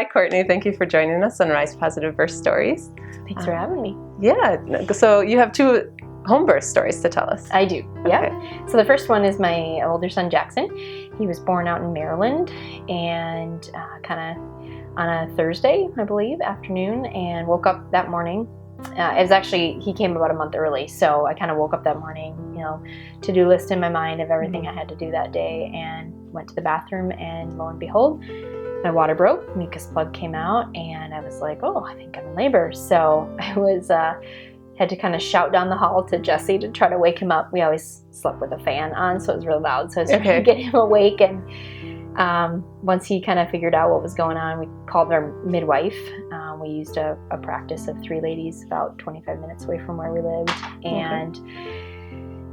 Hi, Courtney. Thank you for joining us on Rise Positive Birth Stories. Thanks for having me. Yeah. So you have 2 home birth stories to tell us. I do. Yeah. Okay. So the first one is my older son, Jackson. He was born out in Maryland and kind of on a Thursday, I believe, afternoon, and woke up that morning. It was actually, he came about a month early, so I kind of woke up that morning, to-do list in my mind of everything I had to do that day, and went to the bathroom, and lo and behold, my water broke, mucus plug came out, and I was like, oh, I think I'm in labor. So I was had to kind of shout down the hall to Jesse to try to wake him up. We always slept with a fan on, so it was really loud, so I was trying to get him awake. And once he kind of figured out what was going on, we called our midwife. We used a practice of 3 ladies about 25 minutes away from where we lived. And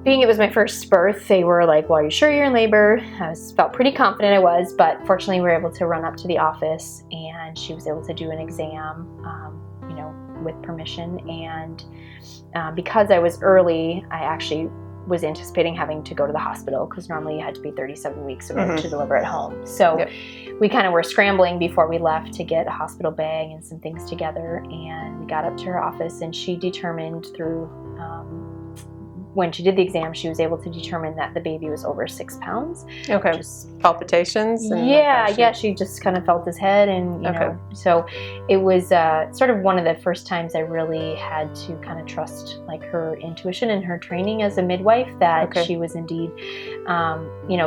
being it was my first birth, they were like, well, are you sure you're in labor? I felt pretty confident I was, but fortunately we were able to run up to the office, and she was able to do an exam, with permission. And because I was early, I actually was anticipating having to go to the hospital, because normally you had to be 37 weeks ago to deliver at home. So we kind of were scrambling before we left to get a hospital bag and some things together, and we got up to her office, and she determined through when she did the exam, she was able to determine that the baby was over 6 pounds. Okay. Just palpitations? And she just kind of felt his head, and so it was sort of one of the first times I really had to kind of trust like her intuition and her training as a midwife, that she was indeed,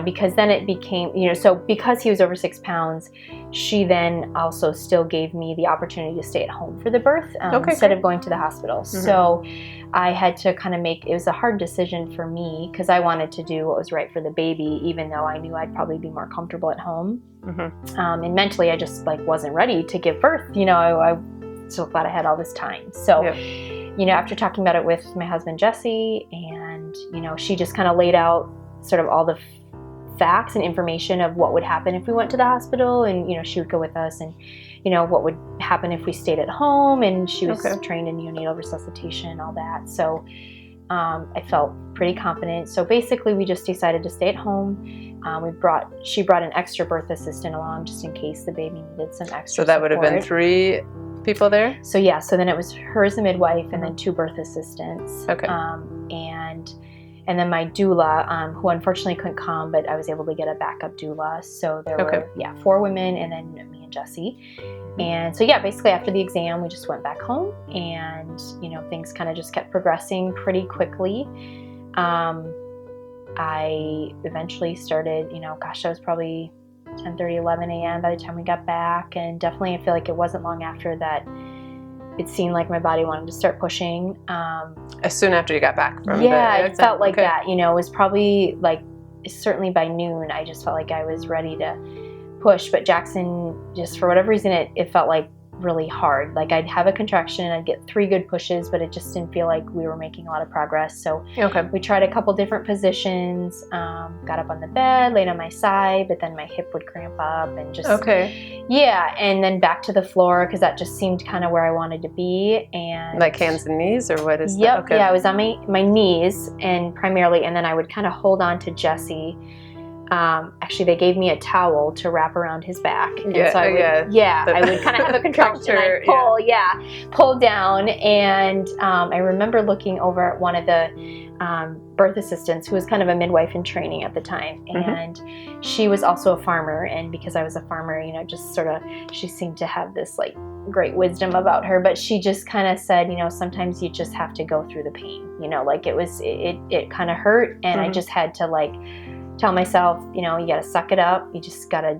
because then it became, so because he was over 6 pounds, she then also still gave me the opportunity to stay at home for the birth instead of going to the hospital. So I had to kind of it was a hard decision for me, because I wanted to do what was right for the baby, even though I knew I'd probably be more comfortable at home. And mentally I just wasn't ready to give birth. I still thought I had all this time. So, after talking about it with my husband, Jesse, and, she just kind of laid out sort of all the facts and information of what would happen if we went to the hospital, and, she would go with us, and, what would happen if we stayed at home, and she was trained in neonatal resuscitation and all that. So I felt pretty confident. So basically we just decided to stay at home. She brought an extra birth assistant along just in case the baby needed some extra So that would have been 3 people there? So so then it was her as a midwife, and then 2 birth assistants. And then my doula, who unfortunately couldn't come, but I was able to get a backup doula. So there were 4 women, and then me and Jesse. And so basically after the exam, we just went back home, and things kind of just kept progressing pretty quickly. I eventually started, I was probably 10:30, 11 a.m. by the time we got back, and definitely I feel like it wasn't long after that it seemed like my body wanted to start pushing. As soon after you got back from it felt like that. It was probably certainly by noon, I just felt like I was ready to push. But Jackson, just for whatever reason, it felt like really hard. I'd have a contraction and I'd get 3 good pushes, but it just didn't feel like we were making a lot of progress. So we tried a couple different positions, got up on the bed, laid on my side, but then my hip would cramp up, and just and then back to the floor, because that just seemed kind of where I wanted to be. And hands and knees, or what is that? I was on my knees, and primarily, and then I would kind of hold on to Jesse. Actually, they gave me a towel to wrap around his back. And so I would kind of have a contraction, and I'd pull down. And I remember looking over at one of the birth assistants, who was kind of a midwife in training at the time. And she was also a farmer. And because I was a farmer, just sort of, she seemed to have this great wisdom about her. But she just kind of said, sometimes you just have to go through the pain. It kind of hurt. And I just had to tell myself, you gotta suck it up. You just gotta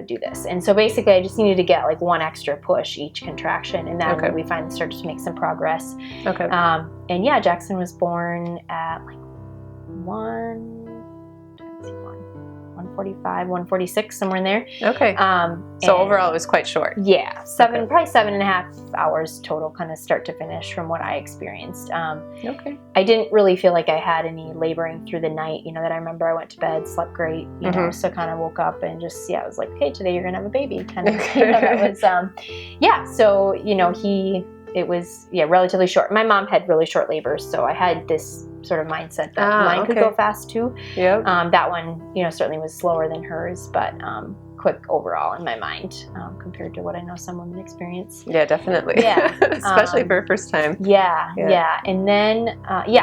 do this. And so basically I just needed to get 1 extra push each contraction, and then we finally started to make some progress. And Jackson was born at 1:45, 1:46, somewhere in there. So overall it was quite short. Probably 7.5 hours total, kind of start to finish, from what I experienced. I didn't really feel like I had any laboring through the night, that I remember. I went to bed, slept great, so kind of woke up and just, I was like, hey, today you're gonna have a baby, kind of. That was, so, it was, relatively short. My mom had really short labors, so I had this sort of mindset that mine could go fast too. That one, certainly was slower than hers, but quick overall in my mind, compared to what I know some women experience. Yeah, definitely. Yeah. Especially for a first time. Yeah. And then,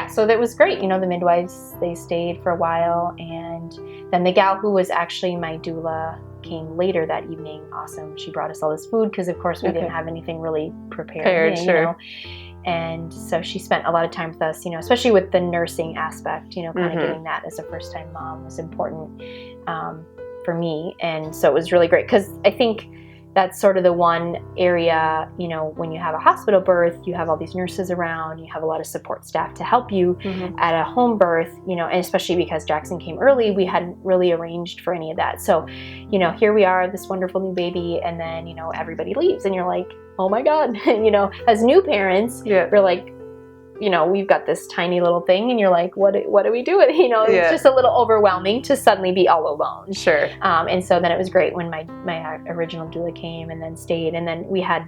so that was great. The midwives, they stayed for a while, and then the gal who was actually my doula came later that evening. Awesome. She brought us all this food because, of course, we didn't have anything really prepared. Sure. And so she spent a lot of time with us, especially with the nursing aspect, kind of getting that as a first-time mom was important for me. And so it was really great because I think that's sort of the one area, when you have a hospital birth, you have all these nurses around, you have a lot of support staff to help you. At a home birth, and especially because Jackson came early, we hadn't really arranged for any of that. So, here we are, this wonderful new baby, and then, everybody leaves and you're like, oh my God, as new parents, we're like, we've got this tiny little thing, and you're like, what do we do with it? It's just a little overwhelming to suddenly be all alone. Sure. And so then it was great when my original doula came and then stayed, and then we had,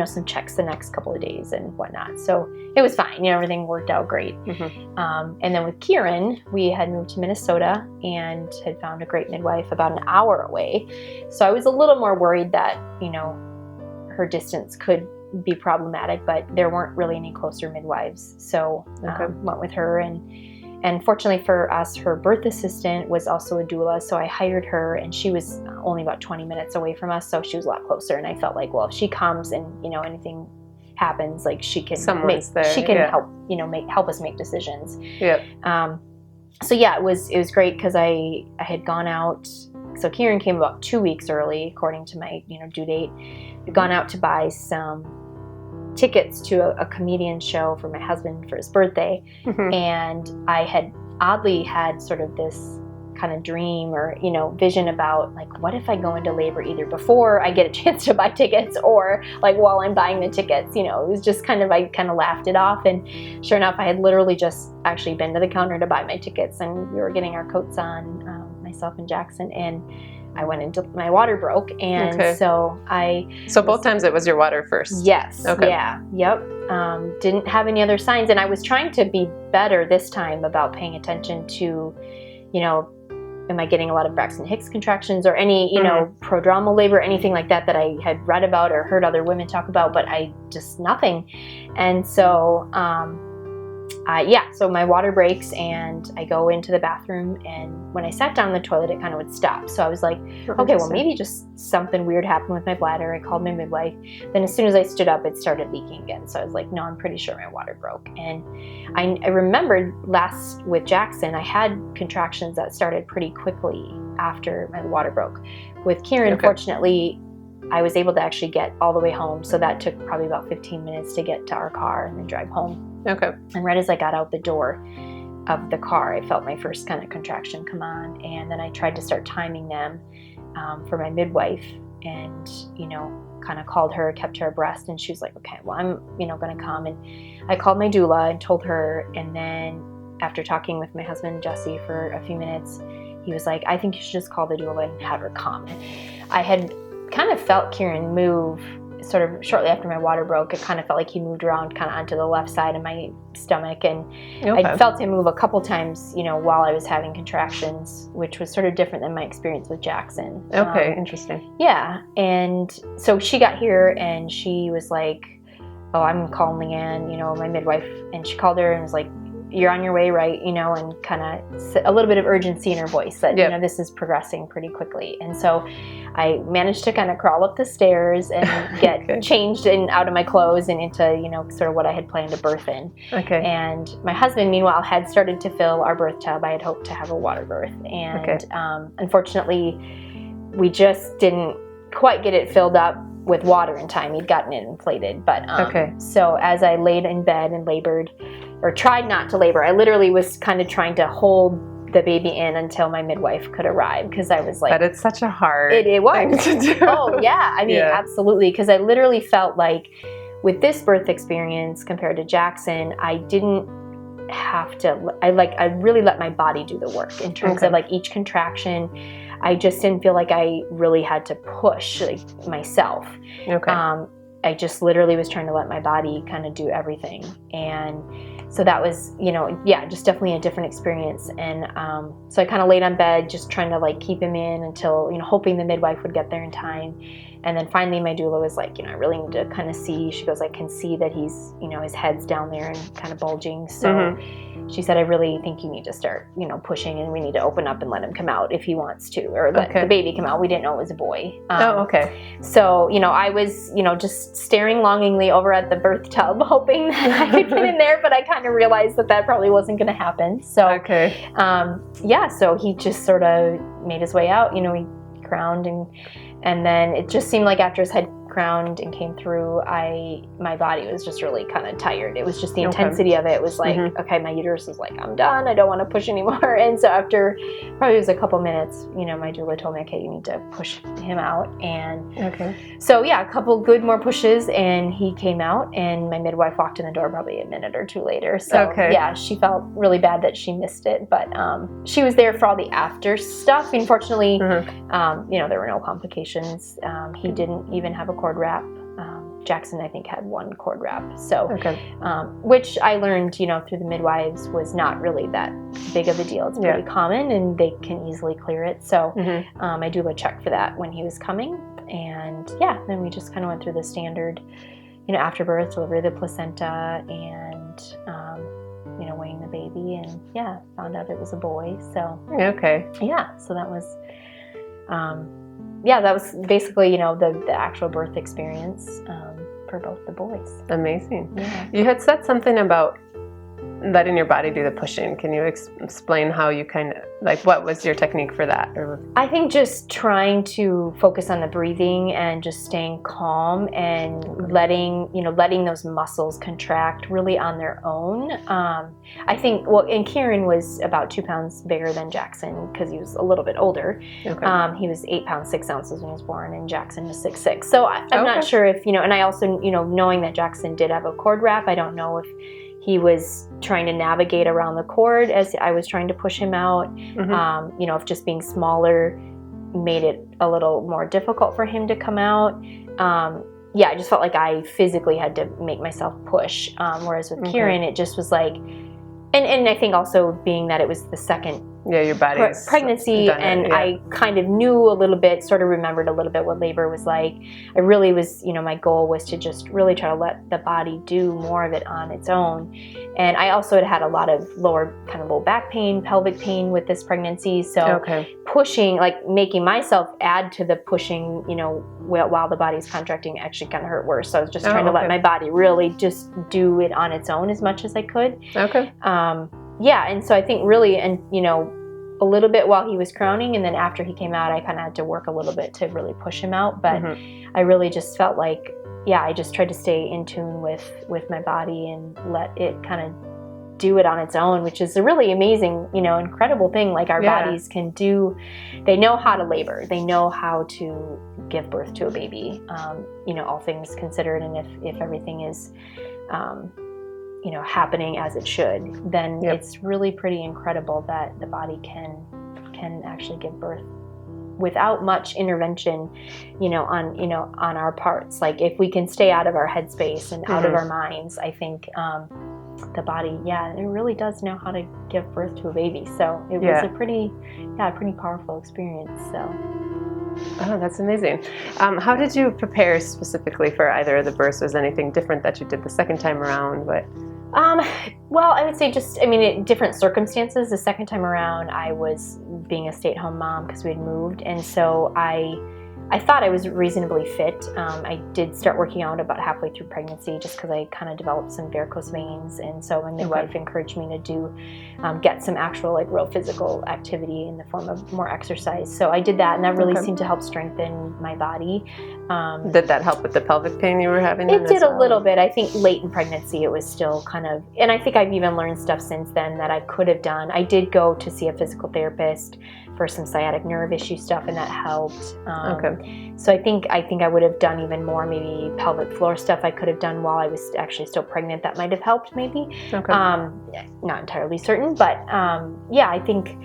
some checks the next couple of days and whatnot. So it was fine. Everything worked out great. And then with Kieran, we had moved to Minnesota and had found a great midwife about an hour away. So I was a little more worried that, her distance could be problematic, but there weren't really any closer midwives. So went with her, and fortunately for us, her birth assistant was also a doula. So I hired her, and she was only about 20 minutes away from us. So she was a lot closer. And I felt like, well, if she comes and, anything happens, like she can help us make decisions. So yeah, it was great because I had gone out. So Kieran came about 2 weeks early, according to my, due date. I'd gone out to buy some tickets to a comedian show for my husband for his birthday. And I had oddly had sort of this kind of dream or, vision about like, what if I go into labor either before I get a chance to buy tickets or like while I'm buying the tickets, it was just I kind of laughed it off. And sure enough, I had literally just actually been to the counter to buy my tickets, and we were getting our coats on, myself and Jackson, and I went into my water broke, and so both times it was your water first. Yes. Okay. Yeah. Yep. Didn't have any other signs, and I was trying to be better this time about paying attention to, am I getting a lot of Braxton Hicks contractions or any, prodromal labor, anything like that I had read about or heard other women talk about, but nothing. And so, so my water breaks, and I go into the bathroom, and when I sat down on the toilet, it kind of would stop. So I was like, okay, well, maybe just something weird happened with my bladder. I called my midwife. Then as soon as I stood up, it started leaking again. So I was like, no, I'm pretty sure my water broke. And I remembered last with Jackson, I had contractions that started pretty quickly after my water broke. With Kieran, fortunately, I was able to actually get all the way home. So that took probably about 15 minutes to get to our car and then drive home. And right as I got out the door of the car, I felt my first kind of contraction come on. And then I tried to start timing them for my midwife, and, kind of called her, kept her abreast. And she was like, okay, well, I'm, going to come. And I called my doula and told her. And then after talking with my husband, Jesse, for a few minutes, he was like, I think you should just call the doula and have her come. I had kind of felt Kieran move sort of shortly after my water broke. It kind of felt like he moved around kind of onto the left side of my stomach, and I felt him move a couple times, while I was having contractions, which was sort of different than my experience with Jackson. Interesting. Yeah, and so she got here, and she was like, oh, I'm calling Leanne, my midwife, and she called her and was like, you're on your way, right? And kind of a little bit of urgency in her voice that, this is progressing pretty quickly. And so I managed to kind of crawl up the stairs and get changed and out of my clothes and into, sort of what I had planned to birth in. And my husband, meanwhile, had started to fill our birth tub. I had hoped to have a water birth. And unfortunately, we just didn't quite get it filled up with water in time. He'd gotten it inflated. But so as I laid in bed and labored, or tried not to labor, I literally was kind of trying to hold the baby in until my midwife could arrive, because I was like... But it's such a hard thing to do. Oh, yeah. I mean, absolutely. Because I literally felt like with this birth experience compared to Jackson, I didn't have to... I really let my body do the work in terms of like each contraction. I just didn't feel like I really had to push myself. I just literally was trying to let my body kind of do everything. And So that was, just definitely a different experience. And so I kind of laid on bed, just trying to like keep him in until, hoping the midwife would get there in time. And then finally my doula was like, I really need to kind of see. She goes, I can see that he's, his head's down there and kind of bulging. So she said, I really think you need to start, pushing, and we need to open up and let him come out if he wants to, or let the baby come out. We didn't know it was a boy. So, I was, just staring longingly over at the birth tub, hoping that I could get in there, but I kind of realized that probably wasn't going to happen. So, so he just sort of made his way out, he crowned, and then it just seemed like after his head crowned and came through, my body was just really kind of tired. It was just the intensity of it was like, okay, my uterus was like, I'm done. I don't want to push anymore. And so after probably it was a couple minutes, my doula told me, okay, you need to push him out. And so a couple good more pushes, and he came out, and my midwife walked in the door probably a minute or two later. So she felt really bad that she missed it, but she was there for all the after stuff. Unfortunately, there were no complications. He didn't even have a cord wrap. Jackson, I think, had one cord wrap. So, which I learned, through the midwives was not really that big of a deal. It's pretty common, and they can easily clear it. So, my doula checked for that when he was coming. And then we just kind of went through the standard, after birth, delivery of the placenta, and, weighing the baby, and found out it was a boy. So, so that was, that was basically, the actual birth experience for both the boys. Amazing. Yeah. You had said something about letting your body do the pushing. Can you explain how you what was your technique for that? I think just trying to focus on the breathing and just staying calm and letting those muscles contract really on their own. I think, and Kieran was about 2 pounds bigger than Jackson because he was a little bit older. He was 8 pounds 6 ounces when he was born, and Jackson was 6'6". So I'm not sure if, and I also, knowing that Jackson did have a cord wrap, I don't know if he was trying to navigate around the cord as I was trying to push him out. If just being smaller made it a little more difficult for him to come out. I just felt like I physically had to make myself push. Whereas with Kieran, it just was like, and I think also being that it was the second your body's pregnancy, and I kind of knew a little bit, sort of remembered a little bit what labor was like. I really was, my goal was to just really try to let the body do more of it on its own. And I also had a lot of lower back pain, pelvic pain with this pregnancy. So pushing, like making myself add to the pushing, while the body's contracting actually kind of hurt worse. So I was just trying to let my body really just do it on its own as much as I could. And so I think really, and a little bit while he was crowning, and then after he came out, I kind of had to work a little bit to really push him out. But I really just felt like, I just tried to stay in tune with my body and let it kind of do it on its own, which is a really amazing, incredible thing. Like our bodies can do, they know how to labor, they know how to give birth to a baby, all things considered. And if everything is, happening as it should, then it's really pretty incredible that the body can actually give birth without much intervention, on our parts. Like if we can stay out of our headspace and out of our minds, I think the body, it really does know how to give birth to a baby. So it was a pretty powerful experience. So. Oh, that's amazing. How did you prepare specifically for either of the births? Was anything different that you did the second time around? Well, I would say just, different circumstances. The second time around, I was being a stay-at-home mom because we had moved. And so I thought I was reasonably fit. I did start working out about halfway through pregnancy just because I kind of developed some varicose veins. And so my midwife encouraged me to get some actual real physical activity in the form of more exercise. So I did that, and that really seemed to help strengthen my body. Did that help with the pelvic pain you were having? It did a little bit. I think late in pregnancy it was still kind of, and I think I've even learned stuff since then that I could have done. I did go to see a physical therapist for some sciatic nerve issue stuff, and that helped. So I think I would have done even more, maybe pelvic floor stuff I could have done while I was actually still pregnant. That might have helped maybe. Not entirely certain, but I think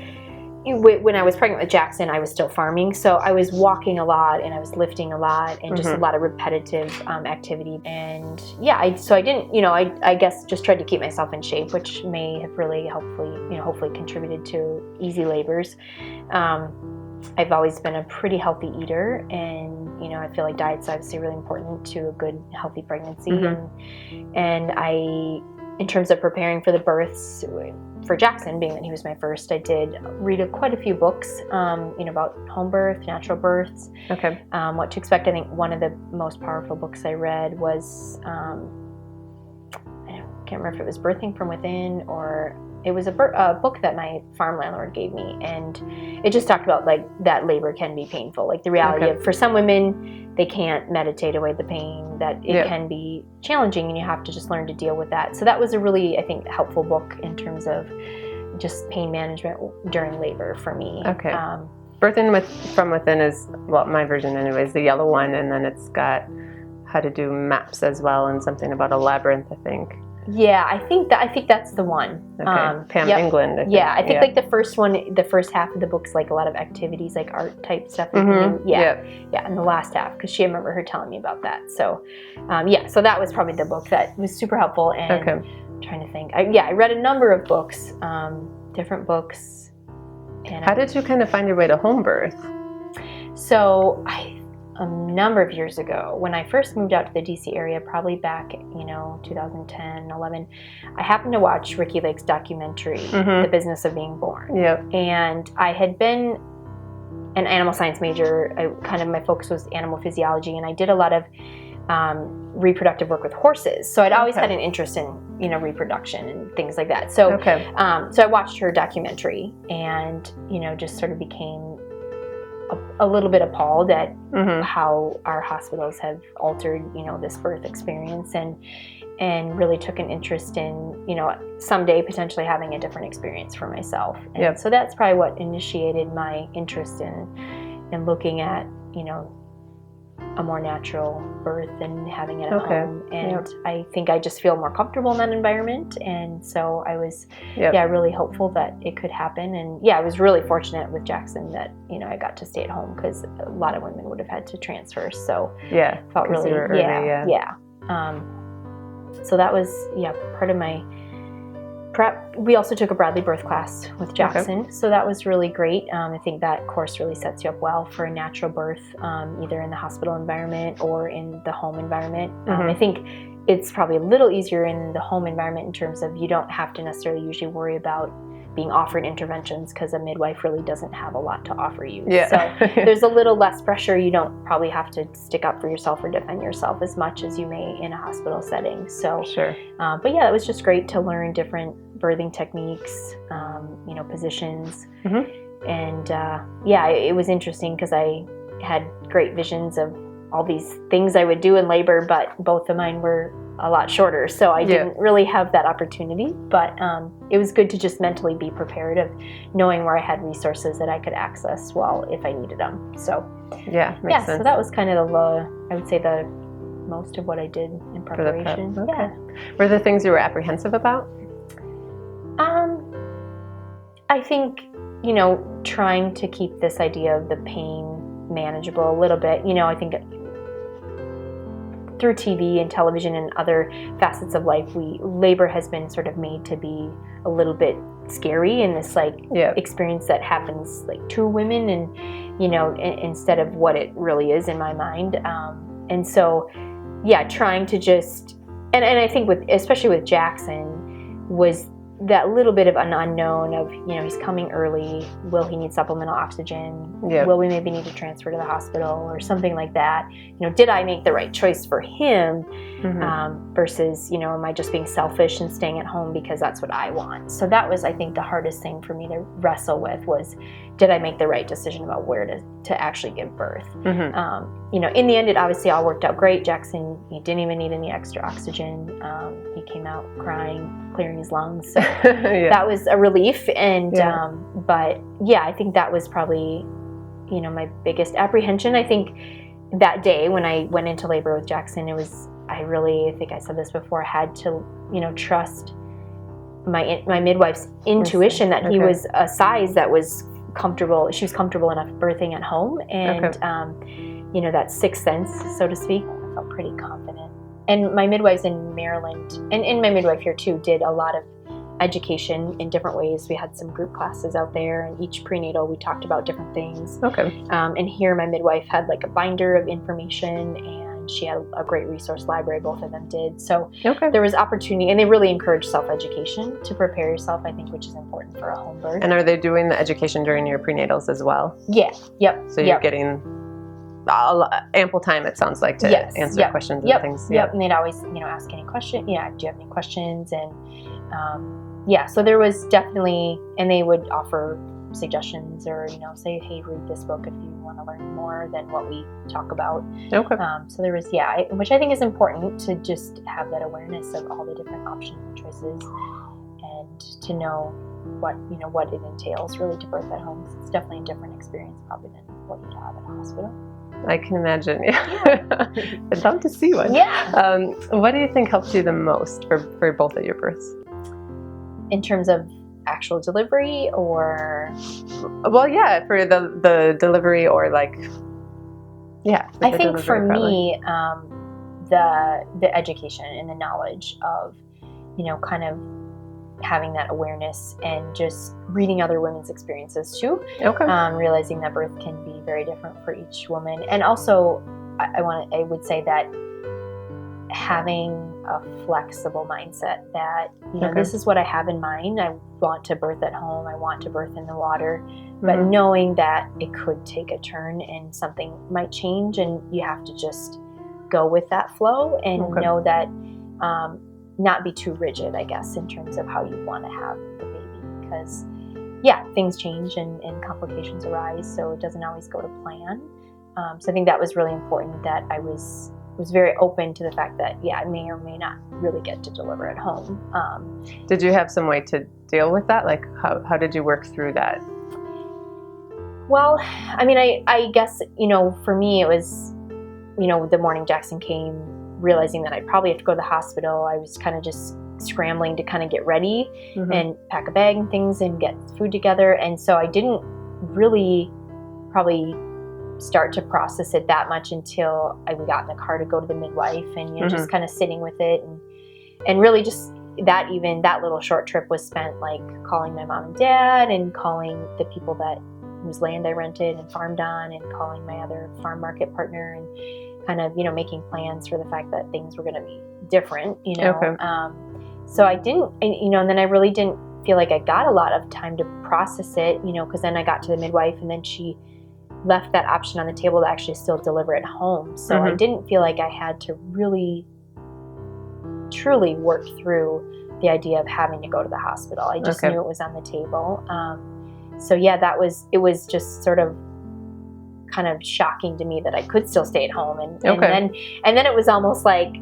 when I was pregnant with Jackson, I was still farming, so I was walking a lot and I was lifting a lot and just a lot of repetitive activity. And yeah, I didn't, I guess just tried to keep myself in shape, which may have really hopefully contributed to easy labors. I've always been a pretty healthy eater, and I feel like diet's obviously really important to a good, healthy pregnancy. And I, in terms of preparing for the births, for Jackson, being that he was my first, I did read quite a few books, about home birth, natural births, what to expect. I think one of the most powerful books I read was, I can't remember if it was Birthing from Within, or it was a book that my farm landlord gave me, and it just talked about like that labor can be painful, like the reality of, for some women, they can't meditate away the pain, that it can be challenging, and you have to just learn to deal with that. So that was a really, I think, helpful book in terms of just pain management during labor for me. Birthing from Within is, well, my version anyways, the yellow one, and then it's got how to do maps as well, and something about a labyrinth, I think. Yeah, I think that's the one. Pam England. I think like the first half of the book's like a lot of activities, like art type stuff. And the last half, because I remember her telling me about that. So, so that was probably the book that was super helpful. And I'm trying to think. I read a number of books, different books. And how did you kind of find your way to home birth? So a number of years ago, when I first moved out to the DC area, probably back, 2010, 11, I happened to watch Ricky Lake's documentary, The Business of Being Born. And I had been an animal science major. My focus was animal physiology, and I did a lot of reproductive work with horses. So I'd always had an interest in, reproduction and things like that. So, so I watched her documentary and, just sort of became a little bit appalled at how our hospitals have altered, this birth experience, and really took an interest in, someday potentially having a different experience for myself. And so that's probably what initiated my interest in looking at, a more natural birth and having it at home. And I think I just feel more comfortable in that environment. And so I was, really hopeful that it could happen. And I was really fortunate with Jackson that, I got to stay at home, because a lot of women would have had to transfer. So felt really, early, so that was, part of my prep. We also took a Bradley birth class with Jackson, so that was really great. I think that course really sets you up well for a natural birth, either in the hospital environment or in the home environment. I think it's probably a little easier in the home environment in terms of you don't have to necessarily usually worry about being offered interventions, because a midwife really doesn't have a lot to offer you. So there's a little less pressure. You don't probably have to stick up for yourself or defend yourself as much as you may in a hospital setting. So, but it was just great to learn different birthing techniques, positions. And it was interesting because I had great visions of all these things I would do in labor, but both of mine were a lot shorter, so I didn't really have that opportunity. But it was good to just mentally be prepared, of knowing where I had resources that I could access if I needed them. So makes sense. So that was kind of I would say the most of what I did in preparation. Were there things you were apprehensive about? I think, trying to keep this idea of the pain manageable a little bit. I think through TV and television and other facets of life, labor has been sort of made to be a little bit scary, and this experience that happens to women, and instead of what it really is in my mind. And so trying to just, and I think especially with Jackson, was that little bit of an unknown of, he's coming early. Will he need supplemental oxygen? Will we maybe need to transfer to the hospital or something like that? Did I make the right choice for him? Versus, am I just being selfish and staying at home because that's what I want? So that was, I think, the hardest thing for me to wrestle with was, did I make the right decision about where to actually give birth? In the end, it obviously all worked out great. Jackson, he didn't even need any extra oxygen. He came out crying, clearing his lungs. So that was a relief. And but I think that was probably, my biggest apprehension. I think that day when I went into labor with Jackson, I think I said this before, had to, trust my midwife's intuition that he was a size that was comfortable. She was comfortable enough birthing at home, and that sixth sense, so to speak. I felt pretty confident. And my midwives in Maryland, and my midwife here too, did a lot of education in different ways. We had some group classes out there, and each prenatal we talked about different things. And here my midwife had like a binder of information, and she had a great resource library. Both of them did. So there was opportunity, and they really encourage self-education to prepare yourself, I think, which is important for a home birth. And are they doing the education during your prenatals as well? Yeah. Yep. So you're getting ample time, it sounds like, to answer questions and things. Yep. And they'd always, ask any question. Do you have any questions? And so there was definitely, and they would offer suggestions or, say, hey, read this book if you want to learn more than what we talk about. So there was, which I think is important, to just have that awareness of all the different options and choices, and to know what it entails really to birth at home. It's definitely a different experience probably than what you'd have at a hospital. I can imagine. I'd love to see one. What do you think helped you the most for both of your births? In terms of actual delivery, or? Well, yeah, for the delivery, or like, I think for me, the education and the knowledge of, kind of having that awareness, and just reading other women's experiences too. Realizing that birth can be very different for each woman. And also, I would say that having a flexible mindset that, this is what I have in mind. I want to birth at home. I want to birth in the water. But knowing that it could take a turn and something might change, and you have to just go with that flow, and know that not be too rigid, I guess, in terms of how you want to have the baby. Because, things change and complications arise, so it doesn't always go to plan. So I think that was really important, that I was very open to the fact that, I may or may not really get to deliver at home. Did you have some way to deal with that? Like, how did you work through that? Well, I mean, I guess, for me, it was, the morning Jackson came, realizing that I'd probably have to go to the hospital. I was kind of just scrambling to kind of get ready and pack a bag and things and get food together. And so I didn't really probably start to process it that much until we got in the car to go to the midwife, and just kind of sitting with it, and really just that little short trip was spent like calling my mom and dad, and calling the people whose land I rented and farmed on, and calling my other farm market partner, and kind of making plans for the fact that things were going to be different. So I didn't, and then I really didn't feel like I got a lot of time to process it, because then I got to the midwife, and then she left that option on the table to actually still deliver at home. So I didn't feel like I had to really, truly work through the idea of having to go to the hospital. I just knew it was on the table. It was just sort of kind of shocking to me that I could still stay at home. And then it was almost like,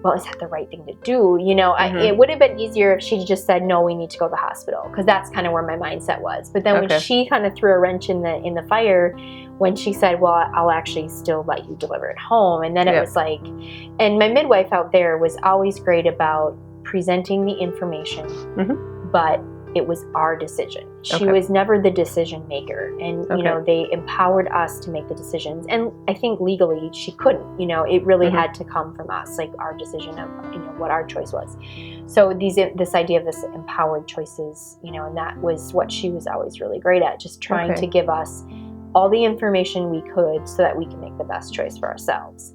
well, is that the right thing to do? It would have been easier if she just said, no, we need to go to the hospital, because that's kind of where my mindset was. But then when she kind of threw a wrench in the fire, when she said, well, I'll actually still let you deliver at home. And then it was like, and my midwife out there was always great about presenting the information, but it was our decision. She was never the decision maker. And, they empowered us to make the decisions. And I think legally she couldn't, it really had to come from us, like our decision of, what our choice was. So this idea of this empowered choices, and that was what she was always really great at, just trying to give us all the information we could so that we can make the best choice for ourselves.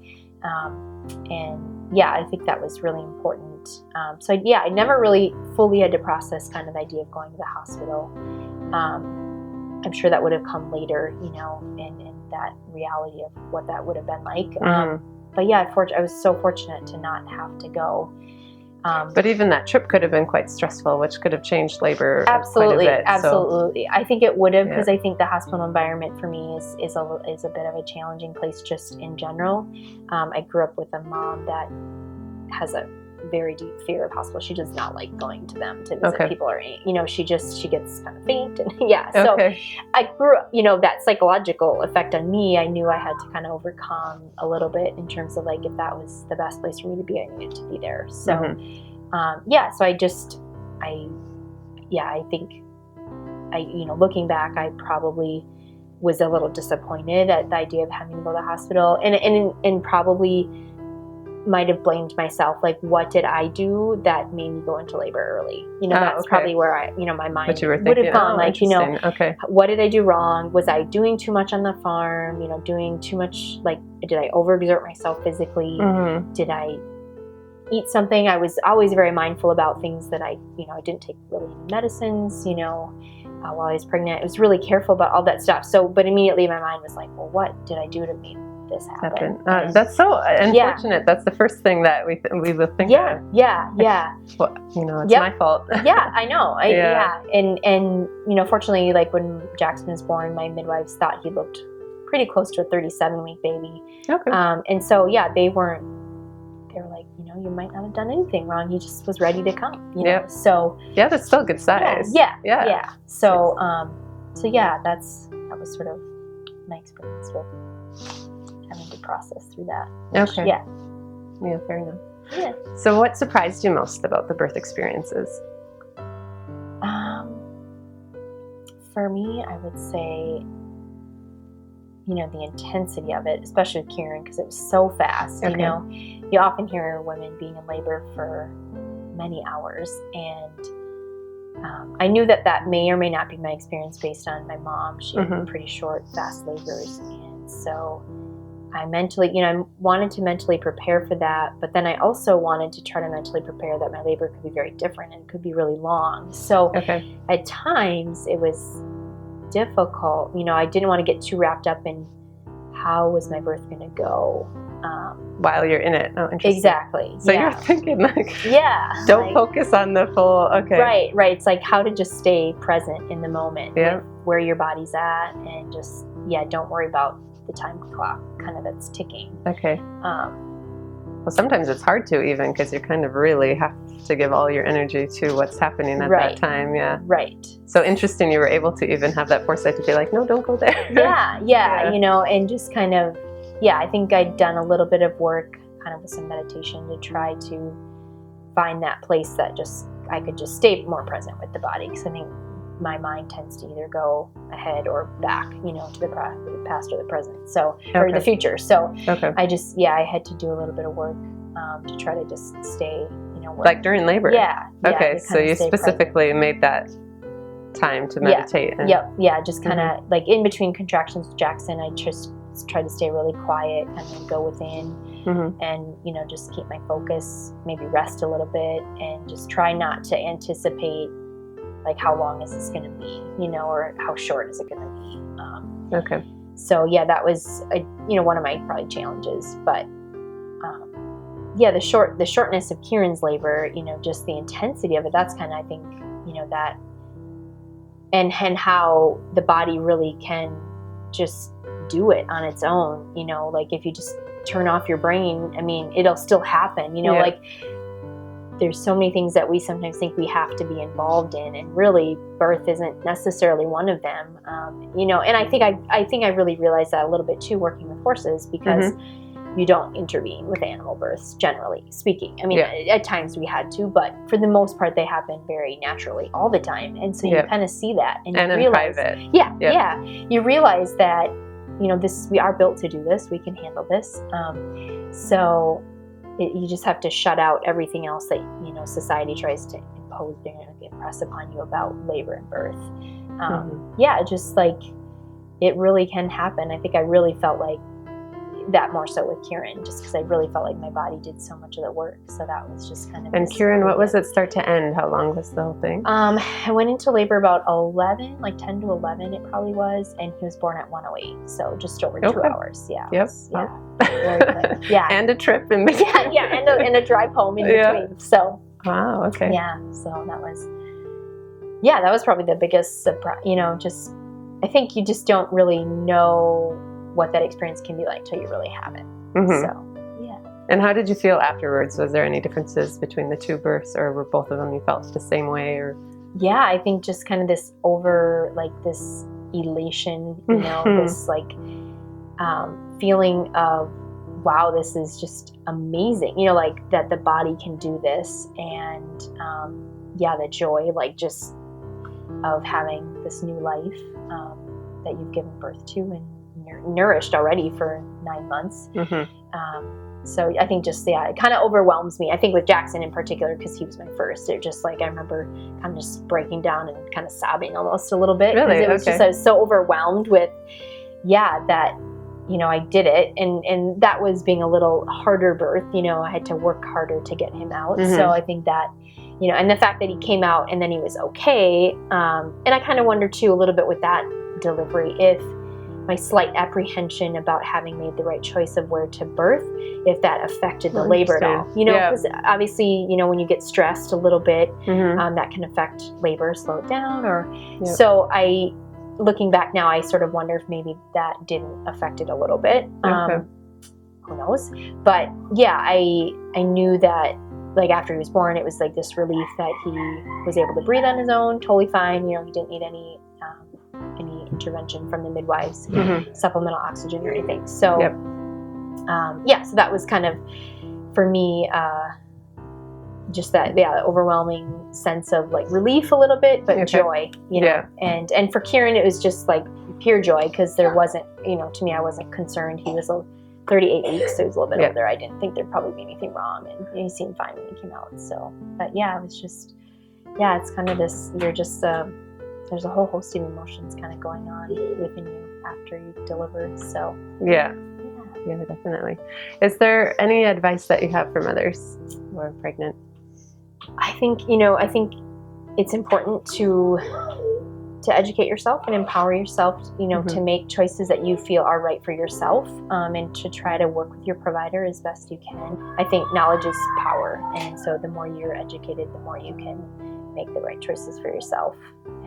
I think that was really important. I never really fully had to process kind of the idea of going to the hospital. I'm sure that would have come later, in that reality of what that would have been like. I was so fortunate to not have to go. But even that trip could have been quite stressful, which could have changed labor absolutely, quite a bit. Absolutely. I think it would have, because I think the hospital environment for me is a bit of a challenging place just in general. I grew up with a mom that has a very deep fear of hospitals. She does not like going to them to visit people, or she gets kind of faint, and so I grew up, that psychological effect on me, I knew I had to kind of overcome a little bit in terms of like, if that was the best place for me to be, I needed to be there. So so I think looking back, I probably was a little disappointed at the idea of having to go to the hospital, and probably might have blamed myself. Like, what did I do that made me go into labor early? That's probably where my mind would have gone. Okay. What did I do wrong? Was I doing too much on the farm? Doing too much, like, did I overexert myself physically? Mm-hmm. Did I eat something? I was always very mindful about things that I didn't take really any medicines, while I was pregnant. I was really careful about all that stuff. So, but immediately my mind was like, well, what did I do to make this happen? That's so unfortunate. Yeah. That's the first thing that we will think of. Yeah. Well, it's my fault. Yeah, I know. And fortunately, like when Jackson was born, my midwives thought he looked pretty close to a 37-week baby. Okay. And so, they were like, you might not have done anything wrong. He just was ready to come, Yep. So. Yeah, that's still a good size. Yeah. So, that was sort of my experience with having to process through that. Okay. Yeah, fair enough. Yeah. So what surprised you most about the birth experiences? For me, I would say, the intensity of it, especially with Kieran, because it was so fast. Okay. You often hear women being in labor for many hours, and I knew that may or may not be my experience based on my mom. She had pretty short, fast labors, and so I mentally, I wanted to mentally prepare for that, but then I also wanted to try to mentally prepare that my labor could be very different and could be really long. So at times it was difficult. I didn't want to get too wrapped up in how was my birth going to go. While you're in it. Oh, interesting. Exactly. So you're thinking don't focus on the full, Right. It's like how to just stay present in the moment with where your body's at, and just, don't worry about the time clock kind of that's ticking. Okay. Well, sometimes it's hard to, even because you kind of really have to give all your energy to what's happening at that time. Yeah. Right. So interesting you were able to even have that foresight to be like, no, don't go there. Yeah. And just kind of, I think I'd done a little bit of work kind of with some meditation to try to find that place that I could just stay more present with the body, because I think my mind tends to either go ahead or back, to the past or the present, or the future. So I just, I had to do a little bit of work to try to just stay, like during labor. Yeah. Okay, so you specifically present. Made that time to meditate. Just kind of like in between contractions with Jackson, I just try to stay really quiet, kind of go within, and just keep my focus, maybe rest a little bit, and just try not to anticipate like how long is this going to be, or how short is it going to be. So that was one of my probably challenges, but the shortness of Kieran's labor, just the intensity of it, that's kind of, I think, that and how the body really can just do it on its own, like if you just turn off your brain, I mean, it'll still happen, like there's so many things that we sometimes think we have to be involved in, and really birth isn't necessarily one of them, and I think I really realized that a little bit too, working with horses, because you don't intervene with animal births, generally speaking. I mean, at times we had to, but for the most part, they happen very naturally all the time. And so you kind of see that, and you realize, private. You realize that, we are built to do this. We can handle this. So you just have to shut out everything else that, society tries to impose, impress upon you about labor and birth. Just like it really can happen. I think I really felt like that more so with Kieran, just because I really felt like my body did so much of the work. So that was just kind of. And Kieran, what was it start to end? How long was the whole thing? I went into labor about 11, like 10 to 11 it probably was, and he was born at 1:08, so just over 2 hours. Yeah. Yep. Very quick. Yeah. And a trip in between. and a drive home in between. So. Wow. Okay. Yeah. So that was probably the biggest surprise. Just I think you just don't really know what that experience can be like till you really have it. So, And how did you feel afterwards? Was there any differences between the two births, or were both of them you felt the same way? Or I think just kind of this this elation, this like feeling of, wow, this is just amazing, like that the body can do this, and the joy, like just of having this new life that you've given birth to and nourished already for 9 months. So I think just, it kind of overwhelms me. I think with Jackson in particular, because he was my first, it just like, I remember kind of just breaking down and kind of sobbing almost a little bit. Really? It was just, I was so overwhelmed with, that, I did it. And that was being a little harder birth. I had to work harder to get him out. So I think that, and the fact that he came out and then he was okay. And I kind of wondered too, a little bit with that delivery, if my slight apprehension about having made the right choice of where to birth, if that affected the labor at all. Because obviously, when you get stressed a little bit, that can affect labor, slow it down. So looking back now, I sort of wonder if maybe that didn't affect it a little bit. Who knows? But yeah, I knew that like after he was born, it was like this relief that he was able to breathe on his own, totally fine. He didn't need any intervention from the midwives, supplemental oxygen or anything. So, so that was kind of, for me, just that, overwhelming sense of like relief a little bit, but joy, know. And for Kieran, it was just like pure joy, because there wasn't, to me, I wasn't concerned. He was 38 weeks, so he was a little bit older. I didn't think there'd probably be anything wrong, and he seemed fine when he came out. So, but it was just, it's kind of this, you're just, there's a whole host of emotions kind of going on within you after you deliver. So yeah, definitely. Is there any advice that you have for mothers who are pregnant? I think it's important to educate yourself and empower yourself, to make choices that you feel are right for yourself, and to try to work with your provider as best you can. I think knowledge is power, and so the more you're educated, the more you can make the right choices for yourself.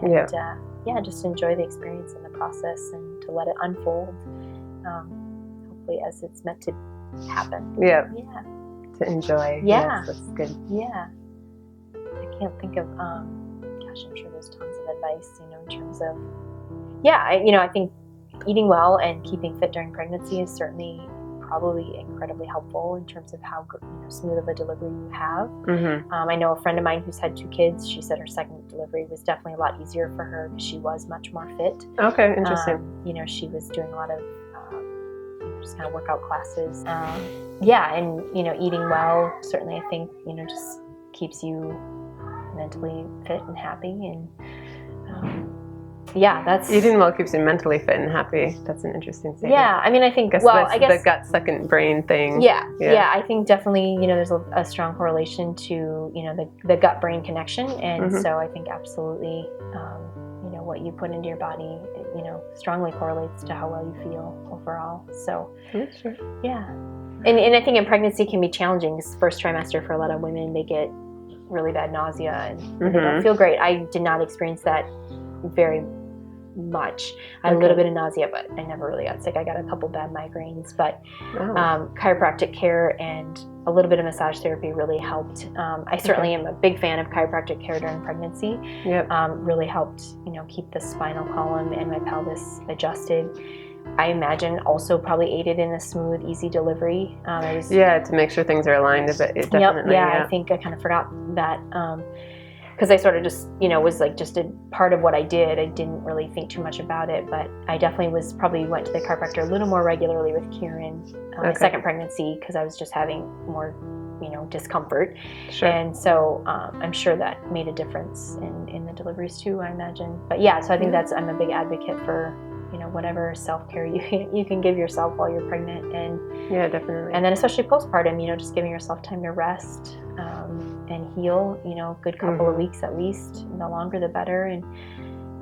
And just enjoy the experience and the process, and to let it unfold, hopefully as it's meant to happen. To enjoy. Yes, that's good. I can't think of I'm sure there's tons of advice, in terms of I think eating well and keeping fit during pregnancy is certainly probably incredibly helpful in terms of how smooth of a delivery you have. I know a friend of mine who's had 2 kids. She said her second delivery was definitely a lot easier for her because she was much more fit. Okay, interesting. She was doing a lot of just kind of workout classes. And eating well certainly, I think, just keeps you mentally fit and happy. And that's eating well keeps you mentally fit and happy. That's an interesting statement. I think I guess the gut second brain thing. I think definitely there's a strong correlation to the gut brain connection, and so I think absolutely what you put into your body strongly correlates to how well you feel overall. So and I think in pregnancy can be challenging. This first trimester for a lot of women, they get really bad nausea and they don't feel great. I did not experience that very much. I had a little bit of nausea, but I never really got sick. I got a couple bad migraines, but chiropractic care and a little bit of massage therapy really helped. I certainly am a big fan of chiropractic care during pregnancy. Really helped, keep the spinal column and my pelvis adjusted. I imagine also probably aided in a smooth, easy delivery. To make sure things are aligned a bit. Definitely. I think I kind of forgot that. Because I sort of just, was like just a part of what I did. I didn't really think too much about it, but I definitely went to the chiropractor a little more regularly with Kieran, my second pregnancy, because I was just having more, discomfort. And so I'm sure that made a difference in the deliveries too, I imagine. But so I think I'm a big advocate for, whatever self-care you can give yourself while you're pregnant. And definitely. And then especially postpartum, just giving yourself time to rest, and heal, good couple of weeks at least. The longer the better. And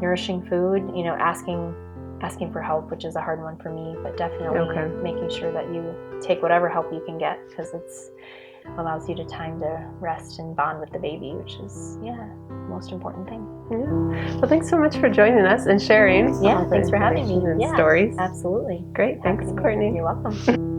nourishing food, asking for help, which is a hard one for me, but definitely making sure that you take whatever help you can get, because it's allows you time to rest and bond with the baby, which is the most important thing. Well, thanks so much for joining us and sharing. Thanks for having me. And stories. Absolutely. Great. Thanks, Courtney. You're welcome.